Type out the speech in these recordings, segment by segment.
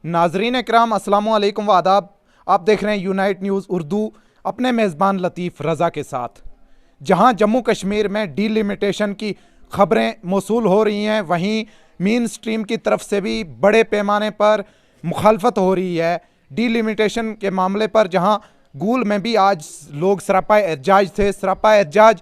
नाजरीन इकराम अस्सलामु अलैकुम व आदाब। आप देख रहे हैं यूनाइट न्यूज़ उर्दू अपने मेज़बान लतीफ़ रज़ा के साथ। जहां जम्मू कश्मीर में डीलिमिटेशन की खबरें मौसूल हो रही हैं, वहीं मेन स्ट्रीम की तरफ से भी बड़े पैमाने पर मुखालफत हो रही है डीलिमिटेशन के मामले पर। जहां गूल में भी आज लोग सरापा एहतजाज थे। सरापा एहतजाज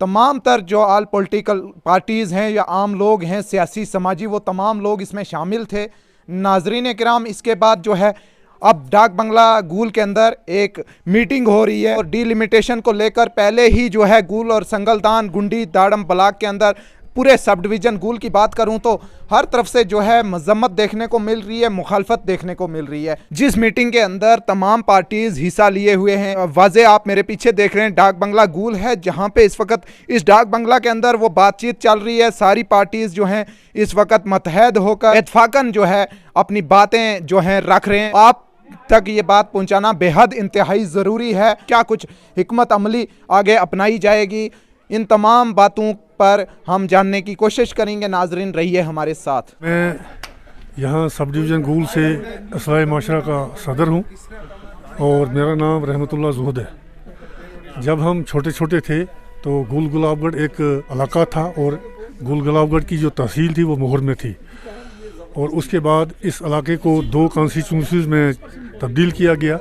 तमाम तर जो आल पॉलिटिकल पार्टीज़ हैं या आम लोग हैं, सियासी समाजी, वो तमाम लोग इसमें शामिल थे। नाजरीन किराम, इसके बाद जो है अब डाक बंगला गूल के अंदर एक मीटिंग हो रही है और डीलिमिटेशन को लेकर पहले ही जो है गूल और संगलदान, गुंडी, दाड़म ब्लॉक के अंदर पूरे सब डिवीज़न गूल की बात करूं तो हर तरफ से जो है मजम्मत देखने को मिल रही है, मुखालफत देखने को मिल रही है। जिस मीटिंग के अंदर तमाम पार्टीज़ हिस्सा लिए हुए हैं, वाज़े आप मेरे पीछे देख रहे हैं डाक बंगला गूल है, जहां पे इस वक्त इस डाक बंगला के अंदर वो बातचीत चल रही है। सारी पार्टीज़ जो हैं इस वक्त मुतहद होकर इत्तफाकन जो है अपनी बातें जो हैं रख रहे हैं। आप तक ये बात पहुंचाना बेहद इंतहाई ज़रूरी है। क्या कुछ हिकमत अमली आगे अपनाई जाएगी, इन तमाम बातों पर हम जानने की कोशिश करेंगे। नाजरीन रहिए हमारे साथ। मैं यहाँ सब डिवीज़न गूल से असलाह माशरा का सदर हूँ और मेरा नाम रहमतुल्लाह ज़ुहद है। जब हम छोटे छोटे थे तो गूल गुलाबगढ़ एक इलाका था और गूल गुलाबगढ़ की जो तहसील थी वो मोहर में थी, और उसके बाद इस इलाके को दो कॉन्स्टिट्यूंसीज़ में तब्दील किया गया,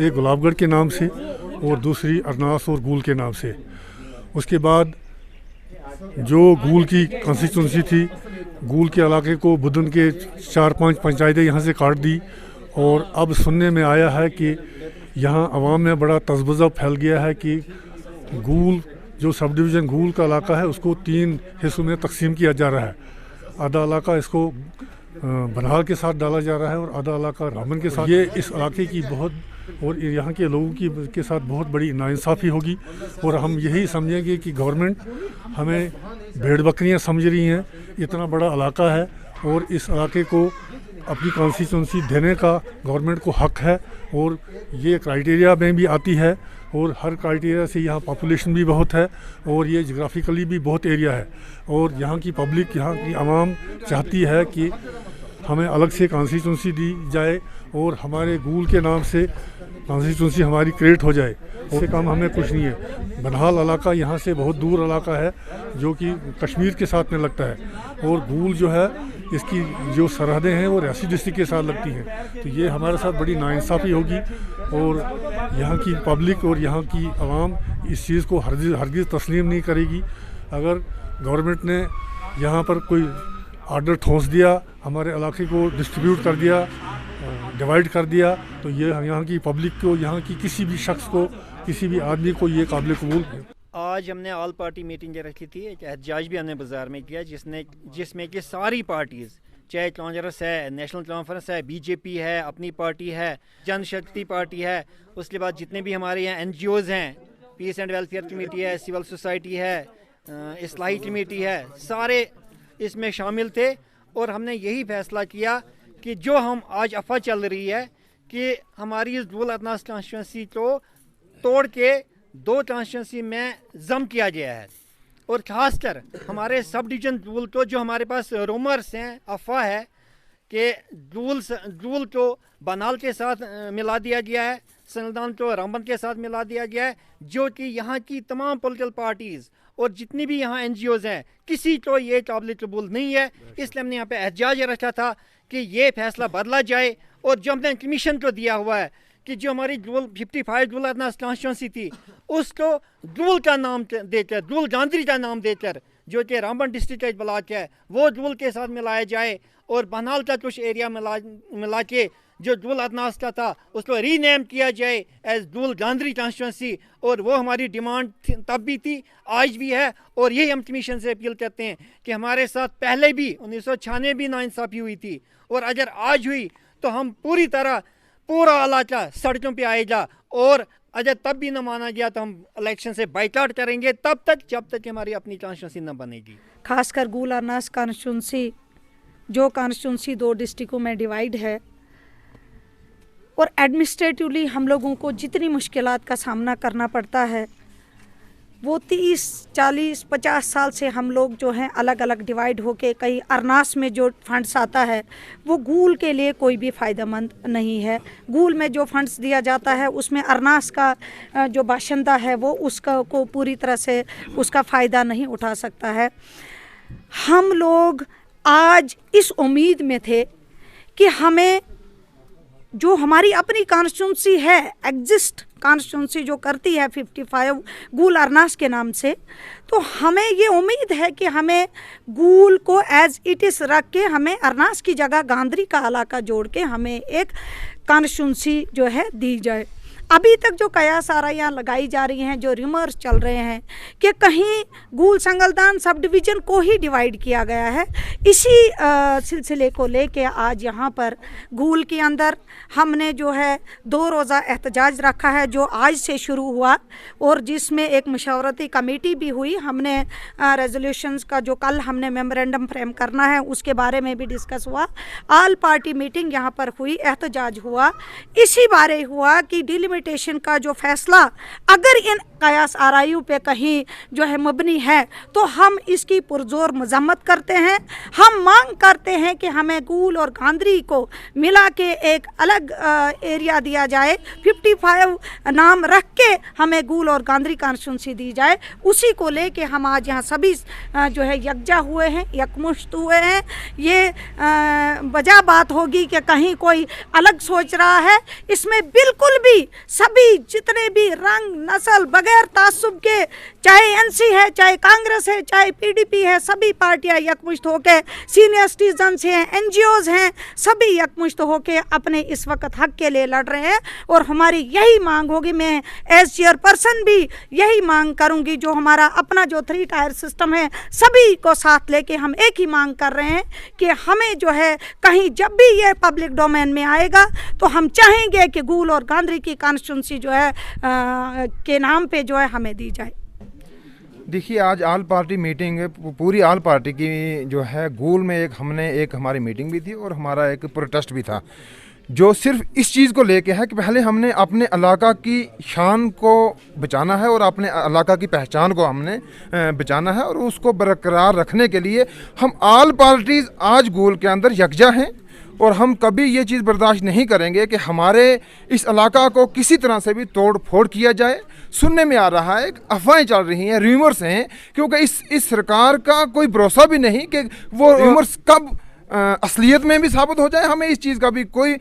एक गुलाबगढ़ के नाम से और दूसरी अरनास और गूल के नाम से। उसके बाद जो गूल की कॉन्स्टिट्यूंसी थी, गूल के इलाके को बुदन के 4-5 पंचायतें यहाँ से काट दी, और अब सुनने में आया है कि यहाँ अवाम में बड़ा तज़ब्ज़ा फैल गया है कि गूल जो सब डिवीज़न गूल का इलाका है उसको 3 हिस्सों में तकसीम किया जा रहा है। आधा इलाका इसको बनहाल के साथ डाला जा रहा है और आधा इलाका रामन के साथ। ये इस इलाके की बहुत और यहाँ के लोगों की के साथ बहुत बड़ी नाइंसाफ़ी होगी, और हम यही समझेंगे कि गवर्नमेंट हमें भेड़ बकरियाँ समझ रही हैं। इतना बड़ा इलाका है और इस इलाके को अपनी कॉन्स्टिट्यूंसी देने का गवर्नमेंट को हक है, और ये क्राइटेरिया में भी आती है, और हर क्राइटेरिया से यहाँ पॉपुलेशन भी बहुत है और ये जोग्राफिकली भी बहुत एरिया है, और यहाँ की पब्लिक, यहाँ की आवाम चाहती है कि हमें अलग से कॉन्स्टिट्यूंसी दी जाए और हमारे गूल के नाम से कॉन्स्टिट्यूंसी हमारी क्रिएट हो जाए। उससे कम हमें कुछ नहीं है। बनहाल इलाका यहाँ से बहुत दूर इलाका है जो कि कश्मीर के साथ में लगता है, और गूल जो है इसकी जो सरहदें हैं वो रियासी डिस्ट्रिक्ट के साथ लगती हैं। तो ये हमारे साथ बड़ी नाइंसाफ़ी होगी, और यहाँ की पब्लिक और यहाँ की आवाम इस चीज़ को हरगिज़ तस्लीम नहीं करेगी। अगर गवर्नमेंट ने यहाँ पर कोई आर्डर ठोंस दिया, हमारे इलाके को डिस्ट्रीब्यूट कर दिया, डिवाइड कर दिया, तो ये यहाँ की पब्लिक को, यहाँ की किसी भी शख्स को, किसी भी आदमी को ये काबिल कबूल है। आज हमने ऑल पार्टी मीटिंग रखी थी, एक एहतजाज भी हमने बाज़ार में किया जिसमें कि सारी पार्टीज़, चाहे कांग्रेस है, नेशनल कॉन्फ्रेंस है, बीजेपी है, अपनी पार्टी है, जनशक्ति पार्टी है, उसके बाद जितने भी हमारे यहाँ NGOs हैं, पीस एंड वेलफेयर कमेटी है, सिविल सोसाइटी है, इस्लाही कमेटी है, सारे इसमें शामिल थे। और हमने यही फैसला किया कि जो हम आज अफवाह चल रही है कि हमारी इस गूल अरनास कॉन्स्टिट्यूंसी को तोड़ के 2 कॉन्स्टिट्यूंसी में जम किया गया है, और ख़ासकर हमारे सब डिवीज़न गूल को, जो हमारे पास रूमर्स हैं, अफवाह है कि गूल को बनाल के साथ मिला दिया गया है, संगलदान को रामबन के साथ मिला दिया गया है, जो कि यहाँ की तमाम पॉलिटिकल पार्टीज़ और जितनी भी यहाँ NGOs हैं, किसी को ये काबिल कबूल नहीं है। इसलिए हमने यहाँ पे एहतजाज रखा था कि ये फैसला बदला जाए, और जो हमने कमीशन को दिया हुआ है कि जो हमारी गूल 55 गूल अरनास कॉन्स्टिट्यूंसी थी उसको गूल का नाम देकर, गूल गांधरी का नाम देकर, जो कि रामबन डिस्ट्रिक्ट का एक ब्लॉक है, वो गूल के साथ मिलाया जाए, और बनाल का कुछ एरिया मिला के जो गूल अरनास का था उसको रीनेम किया जाए एज गूल गांधरी कॉन्स्टिट्यूंसी। और वो हमारी डिमांड तब भी थी, आज भी है, और यही हम कमीशन से अपील करते हैं कि हमारे साथ पहले भी 1996 भी नाइंसाफ़ी हुई थी, और अगर आज हुई तो हम पूरी तरह पूरा इलाका सड़कों पे आएगा, और अगर तब भी न माना गया तो हम इलेक्शन से बाइकआउट करेंगे, तब तक जब तक हमारी अपनी कॉन्स्टिट्यूंसी न बनेगी। खासकर गूल अरनास कॉन्स्टिट्यूंसी, जो कॉन्स्टिट्यूंसी 2 डिस्ट्रिक्टों में डिवाइड है, और एडमिनिस्ट्रेटिवली हम लोगों को जितनी मुश्किलात का सामना करना पड़ता है, वो 30, 40, 50 साल से हम लोग जो हैं अलग अलग डिवाइड होके, कहीं अरनास में जो फंड्स आता है वो गूल के लिए कोई भी फ़ायदेमंद नहीं है। गूल में जो फंड्स दिया जाता है उसमें अरनास का जो बाशिंदा है वो उसका को पूरी तरह से उसका फ़ायदा नहीं उठा सकता है। हम लोग आज इस उम्मीद में थे कि हमें जो हमारी अपनी कॉन्स्टिट्यूंसी है, एग्जिस्ट कॉन्स्टिट्यूंसी जो करती है 55 गूल अरनास के नाम से, तो हमें ये उम्मीद है कि हमें गूल को एज इट इज़ रख के हमें अरनास की जगह गांधरी का इलाका जोड़ के हमें एक कॉन्स्टिट्यूंसी जो है दी जाए। अभी तक जो कयास आराइयाँ लगाई जा रही हैं, जो रूमर्स चल रहे हैं कि कहीं गूल संगलदान सब डिवीज़न को ही डिवाइड किया गया है, इसी सिलसिले को लेके आज यहाँ पर गूल के अंदर हमने जो है 2 रोज़ा एहतजाज रखा है, जो आज से शुरू हुआ और जिसमें एक मशवरती कमेटी भी हुई। हमने रेजोल्यूशंस का जो कल हमने मेमोरेंडम फ्रेम करना है उसके बारे में भी डिस्कस हुआ। ऑल पार्टी मीटिंग यहाँ पर हुई, एहतजाज हुआ। इसी बारे हुआ कि डिलिमिटेशन का जो फैसला अगर इन कयास आराइयों पे कहीं जो है मबनी है तो हम इसकी पुरजोर मजम्मत करते हैं। हम मांग करते हैं कि हमें गूल और गांधरी को मिला के एक अलग एरिया दिया जाए, 55 नाम रख के हमें गूल और गांधरी कॉन्स्टिट्यूंसी दी जाए। उसी को लेके हम आज यहाँ सभी जो है यकजा हुए हैं, यकमुश्त हुए हैं। ये वजह बात होगी कि कहीं कोई अलग सोच रहा है, इसमें बिल्कुल भी सभी जितने भी रंग नस्ल बगैर तासुब के, चाहे एनसी है, चाहे कांग्रेस है, चाहे पीडीपी है, सभी पार्टियां यकमुश्त होके, सीनियर सिटीजन्स हैं, एनजीओज हैं, सभी यकमुश्त होके अपने इस वक्त हक के लिए लड़ रहे हैं। और हमारी यही मांग होगी, मैं एज चेयरपर्सन भी यही मांग करूंगी, जो हमारा अपना जो 3 टायर सिस्टम है सभी को साथ लेके हम एक ही मांग कर रहे हैं कि हमें जो है कहीं जब भी ये पब्लिक डोमेन में आएगा तो हम चाहेंगे कि गूल और गांधरी की कॉन्स्टिट्यूंसी जो है के नाम पे जो है हमें दी जाए। देखिए, आज ऑल पार्टी मीटिंग है, पूरी ऑल पार्टी की जो है गूल में हमने एक हमारी मीटिंग भी थी और हमारा एक प्रोटेस्ट भी था, जो सिर्फ इस चीज़ को लेके है कि पहले हमने अपने इलाका की शान को बचाना है और अपने इलाका की पहचान को हमने बचाना है, और उसको बरकरार रखने के लिए हम ऑल पार्टीज़ आज गूल के अंदर यकजा हैं। और हम कभी ये चीज़ बर्दाश्त नहीं करेंगे कि हमारे इस इलाका को किसी तरह से भी तोड़ फोड़ किया जाए। सुनने में आ रहा है, अफवाहें चल रही हैं, र्यूमर्स हैं, क्योंकि इस सरकार का कोई भरोसा भी नहीं कि वो र्यूमर्स कब असलियत में भी साबित हो जाए। हमें इस चीज़ का भी कोई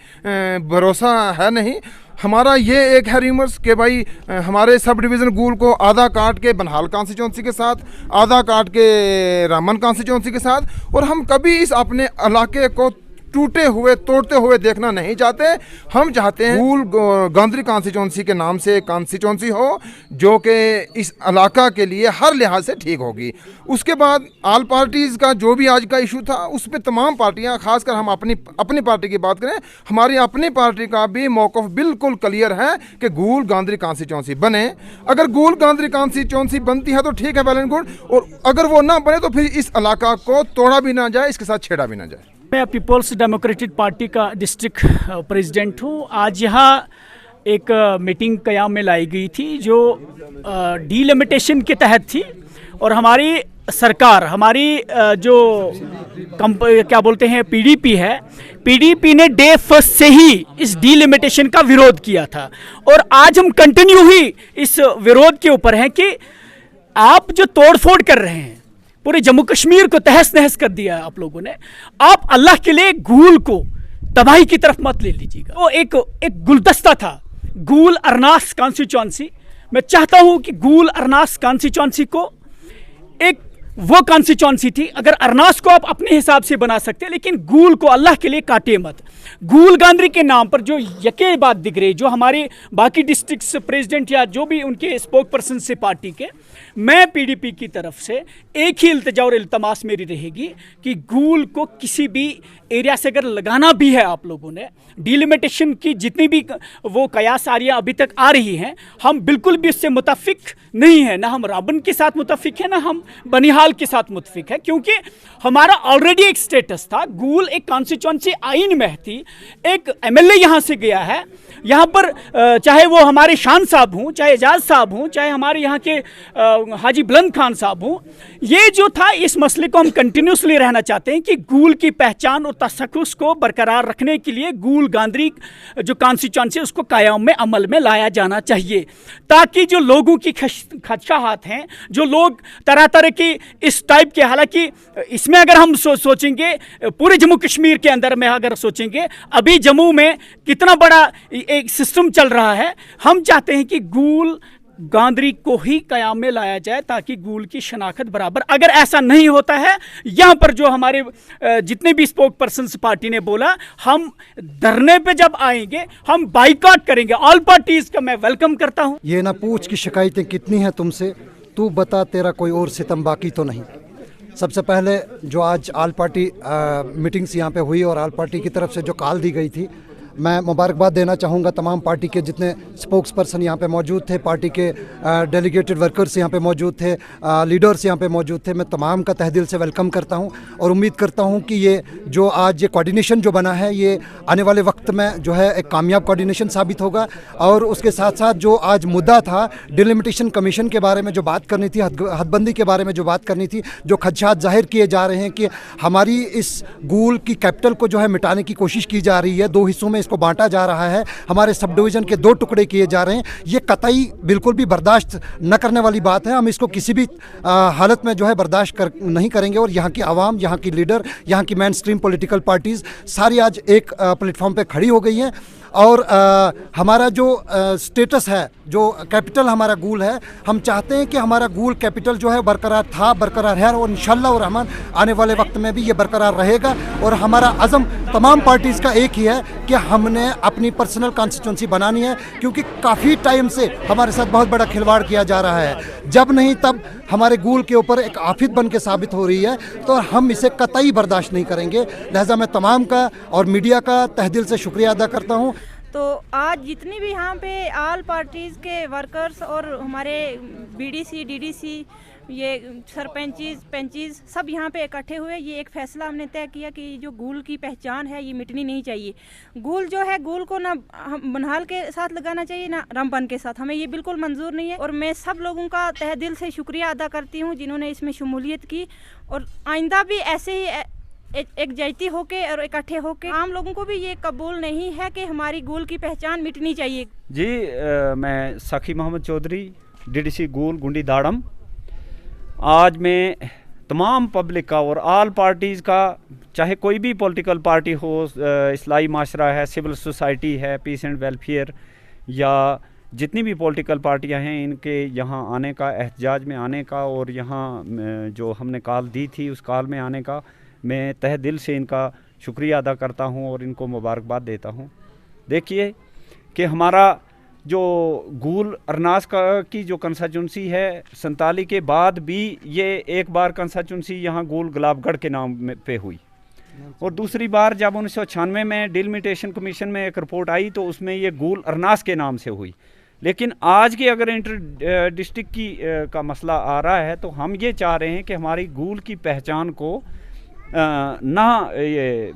भरोसा है नहीं। हमारा ये एक है र्यूमर्स कि भाई हमारे सब डिवीज़न गूल को आधा काट के बनहाल कॉन्स्टिट्यूंसी के साथ, आधा काट के रामन कॉन्स्टिट्यूंसी के साथ, और हम कभी इस अपने इलाके को टूटे हुए तोड़ते हुए देखना नहीं चाहते। हम चाहते हैं गूल गांधरी कॉन्स्टिट्यूंसी के नाम से कॉन्स्टिट्यूंसी हो जो कि इस इलाका के लिए हर लिहाज से ठीक होगी। उसके बाद ऑल पार्टीज़ का जो भी आज का इशू था उस पर तमाम पार्टियां, खासकर हम अपनी पार्टी की बात करें, हमारी अपनी पार्टी का भी मौक़िफ़ बिल्कुल क्लियर है कि गूल गांधरी कॉन्स्टिट्यूंसी बने। अगर गूल गांधरी कॉन्स्टिट्यूंसी बनती है तो ठीक है, वेल एंड गुड, और अगर वो ना बने तो फिर इस इलाका को तोड़ा भी ना जाए, इसके साथ छेड़ा भी ना जाए। मैं पीपल्स डेमोक्रेटिक पार्टी का डिस्ट्रिक्ट प्रेसिडेंट हूँ। आज यहाँ एक मीटिंग क़याम में लाई गई थी जो डीलिमिटेशन के तहत थी, और हमारी सरकार, हमारी जो क्या बोलते हैं पीडीपी है, पीडीपी ने डे फर्स्ट से ही इस डीलिमिटेशन का विरोध किया था, और आज हम कंटिन्यू ही इस विरोध के ऊपर हैं कि आप जो तोड़फोड़ कर रहे हैं, पूरे जम्मू कश्मीर को तहस नहस कर दिया है आप लोगों ने, आप अल्लाह के लिए गूल को तबाही की तरफ मत ले लीजिएगा। वो एक गुलदस्ता था, गूल अरनास कॉन्स्टिट्यूंसी। मैं चाहता हूं कि गूल अरनास कॉन्स्टिट्यूंसी को एक वो कॉन्स्टिट्यूंसी थी, अगर अरनास को आप अपने हिसाब से बना सकते हैं, लेकिन गूल को अल्लाह के लिए काटे मत। गूल गांधरी के नाम पर जो यके बात दिख रही, जो हमारे बाकी डिस्ट्रिक्ट प्रेसिडेंट या जो भी उनके स्पोक पर्सन से पार्टी के, मैं पीडीपी की तरफ से एक ही इल्तिजा और इल्तमास मेरी रहेगी कि गूल को किसी भी एरिया से अगर लगाना भी है, आप लोगों ने डिलिमिटेशन की जितनी भी वो कयास आरियाँ अभी तक आ रही हैं, हम बिल्कुल भी उससे मुतफिक नहीं है, ना हम राबन के साथ मुतफिक है, ना हम बनिहाल के साथ मुतफिक है, क्योंकि हमारा ऑलरेडी एक स्टेटस था। गूल एक कॉन्स्टिट्यूंसी आइन में थी, एक एमएलए यहाँ से गया है, यहाँ पर चाहे वो हमारे शान साहब हों, चाहे एजाज साहब हों, चाहे हमारे यहाँ के हाजी बुलंद खान साहब हों, ये जो था इस मसले को हम कंटिन्यूसली रहना चाहते हैं कि गूल की पहचान और तशख़्ख़ुस को बरकरार रखने के लिए गूल गांधरी जो कॉन्स्टिट्यूंसी उसको कायम में अमल में लाया जाना चाहिए, ताकि जो लोगों की खदशात हैं, जो लोग तरह तरह की इस टाइप के, हालांकि इसमें अगर हम सोचेंगे पूरे जम्मू कश्मीर के अंदर में अगर सोचेंगे अभी जम्मू में कितना बड़ा एक सिस्टम चल रहा है, हम चाहते हैं कि गूल गांधरी को ही कयाम में लाया जाए ताकि गूल की शनाख्त बराबर। अगर ऐसा नहीं होता है, यहाँ पर जो हमारे जितने भी स्पोक पर्सन्स पार्टी ने बोला, हम धरने पे जब आएंगे हम बाइकआउट करेंगे। ऑल पार्टीज का मैं वेलकम करता हूँ। ये ना पूछ की शिकायतें कितनी हैं तुमसे, तू बता तेरा कोई और सितम बाकी तो नहीं। सबसे पहले जो आज ऑल पार्टी मीटिंग्स यहाँ पे हुई और ऑल पार्टी की तरफ से जो कॉल दी गई थी, मैं मुबारकबाद देना चाहूँगा तमाम पार्टी के जितने स्पोक्स पर्सन यहाँ पे मौजूद थे, पार्टी के डेलीगेटेड वर्कर्स यहाँ पे मौजूद थे, लीडर्स यहाँ पे मौजूद थे। मैं तमाम का तहे दिल से वेलकम करता हूँ और उम्मीद करता हूँ कि ये जो आज ये कोऑर्डिनेशन जो बना है, ये आने वाले वक्त में जो है एक कामयाब कोऑर्डिनेशन साबित होगा। और उसके साथ साथ जो आज मुद्दा था डिलिमिटेशन कमीशन के बारे में जो बात करनी थी, हदबंदी के बारे में जो बात करनी थी, जो खदशात जाहिर किए जा रहे हैं कि हमारी इस गूल की कैपिटल को जो है मिटाने की कोशिश की जा रही है, 2 हिस्सों में को बांटा जा रहा है, हमारे सब डिवीज़न के 2 टुकड़े किए जा रहे हैं, ये कतई बिल्कुल भी बर्दाश्त न करने वाली बात है। हम इसको किसी भी हालत में जो है बर्दाश्त नहीं करेंगे। और यहाँ की आवाम, यहाँ की लीडर, यहाँ की मेन स्ट्रीम पॉलिटिकल पार्टीज़ सारी आज एक प्लेटफॉर्म पे खड़ी हो गई हैं। और हमारा जो स्टेटस है, जो कैपिटल हमारा गूल है, हम चाहते हैं कि हमारा गूल कैपिटल जो है बरकरार था, बरकरार है और इंशाअल्लाह और रहमान आने वाले वक्त में भी ये बरकरार रहेगा। और हमारा अज़म तमाम पार्टीज़ का एक ही है कि हमने अपनी पर्सनल कॉन्स्टिट्यूंसी बनानी है, क्योंकि काफ़ी टाइम से हमारे साथ बहुत बड़ा खिलवाड़ किया जा रहा है। जब नहीं तब हमारे गूल के ऊपर एक आफित बन के साबित हो रही है, तो हम इसे कतई बर्दाश्त नहीं करेंगे। लिहाजा मैं तमाम का और मीडिया का तहे दिल से शुक्रिया अदा करता हूँ। तो आज जितनी भी यहाँ पे ऑल पार्टीज़ के वर्कर्स और हमारे बीडीसी, डीडीसी, ये सरपंचीज, पंचीज सब यहाँ पे इकट्ठे हुए, ये एक फ़ैसला हमने तय किया कि जो गूल की पहचान है ये मिटनी नहीं चाहिए। गूल जो है, गूल को ना बनहाल के साथ लगाना चाहिए ना रामबन के साथ, हमें ये बिल्कुल मंजूर नहीं है। और मैं सब लोगों का तहे दिल से शुक्रिया अदा करती हूँ जिन्होंने इसमें शमूलियत की, और आइंदा भी ऐसे ही एकजुट होके और इकट्ठे होके। आम लोगों को भी ये कबूल नहीं है कि हमारी गूल की पहचान मिटनी चाहिए। जी मैं साखी मोहम्मद चौधरी, डीडीसी गूल गुंडी दाड़म। आज मैं तमाम पब्लिक का और ऑल पार्टीज़ का, चाहे कोई भी पॉलिटिकल पार्टी हो, इस्लाही माशरा है, सिविल सोसाइटी है, पीस एंड वेलफेयर, या जितनी भी पॉलिटिकल पार्टियां हैं, इनके यहाँ आने का, एहतजाज में आने का और यहाँ जो हमने कॉल दी थी उस कॉल में आने का मैं तहे दिल से इनका शुक्रिया अदा करता हूँ और इनको मुबारकबाद देता हूँ। देखिए कि हमारा जो गूल अरनास की जो कंस्टिट्यूंसी है, 47 के बाद भी ये एक बार कंस्टिट्यूंसी यहाँ गूल गुलाबगढ़ के नाम पे हुई, और दूसरी बार जब 1996 में डिलिमिटेशन कमीशन में एक रिपोर्ट आई तो उसमें ये गूल अरनास के नाम से हुई। लेकिन आज की अगर इंटर डिस्ट्रिक्ट की का मसला आ रहा है, तो हम ये चाह रहे हैं कि हमारी गूल की पहचान को ना ये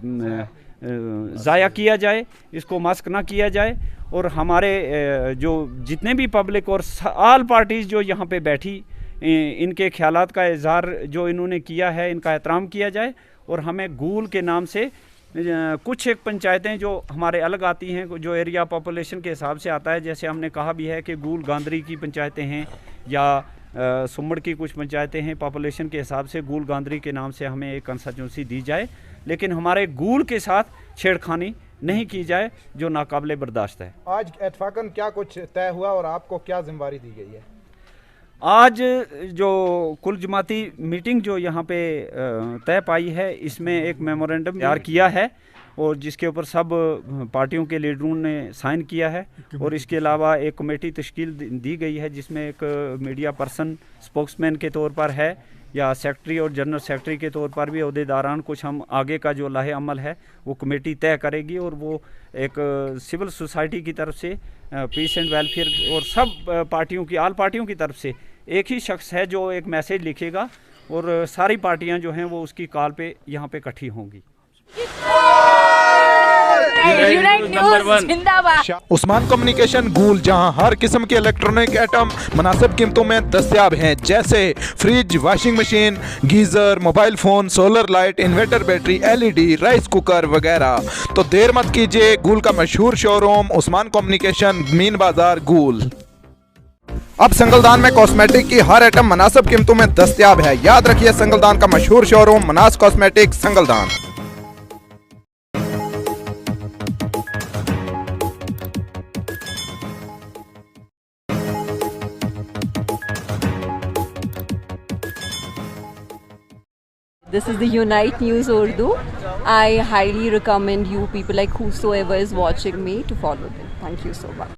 ज़ाया किया जाए, इसको मस्क ना किया जाए। और हमारे जो जितने भी पब्लिक और ऑल पार्टीज़ जो यहाँ पे बैठी, इनके ख्यालात का इज़हार जो इन्होंने किया है, इनका एहतराम किया जाए। और हमें गूल के नाम से कुछ एक पंचायतें जो हमारे अलग आती हैं, जो एरिया पॉपुलेशन के हिसाब से आता है, जैसे हमने कहा भी है कि गूल गांधरी की पंचायतें हैं या सुमड़ की कुछ पंचायतें हैं, पॉपुलेशन के हिसाब से गूल गांधरी के नाम से हमें एक कंस्टिट्यूंसी दी जाए, लेकिन हमारे गूल के साथ छेड़खानी नहीं की जाए जो नाकाबिले बर्दाश्त है। आज इत्तफाकन क्या कुछ तय हुआ और आपको क्या जिम्मेदारी दी गई है? आज जो कुल जमाती मीटिंग जो यहाँ पे तय पाई है, इसमें एक मेमोरेंडम तैयार किया है और जिसके ऊपर सब पार्टियों के लीडरों ने साइन किया है। और इसके अलावा एक कमेटी तश्कील दी गई है जिसमें एक मीडिया पर्सन स्पोक्समैन के तौर पर है, या सेक्रेटरी और जनरल सेक्रेटरी के तौर पर भी अहदेदारान कुछ हम आगे का जो लाहे अमल है वो कमेटी तय करेगी। और वो एक सिविल सोसाइटी की तरफ से, पीस एंड वेलफेयर और सब पार्टियों की, ऑल पार्टियों की तरफ से एक ही शख्स है जो एक मैसेज लिखेगा और सारी पार्टियां जो हैं वो उसकी कॉल पे यहाँ पे इकट्ठी होंगी। यूनाइट न्यूज़ जिंदाबाद। उस्मान कम्युनिकेशन गूल, जहां हर किस्म के इलेक्ट्रॉनिक आइटम मुनासिब कीमतों में दस्तयाब हैं, जैसे fridge, washing machine, geyser, mobile phone, solar light, inverter battery, LED, rice cooker वगैरह। तो देर मत कीजिए, गूल का मशहूर शोरूम उस्मान कम्युनिकेशन, मीन बाजार, गूल। अब संगलदान में कॉस्मेटिक की हर आइटम मुनासिब कीमतों में दस्तयाब है। याद रखिए, संगलदान का मशहूर showroom Manas cosmetic, Sangaldan. This is the Unite News Urdu. I highly recommend you people, like whosoever is watching me, to follow them. Thank you so much.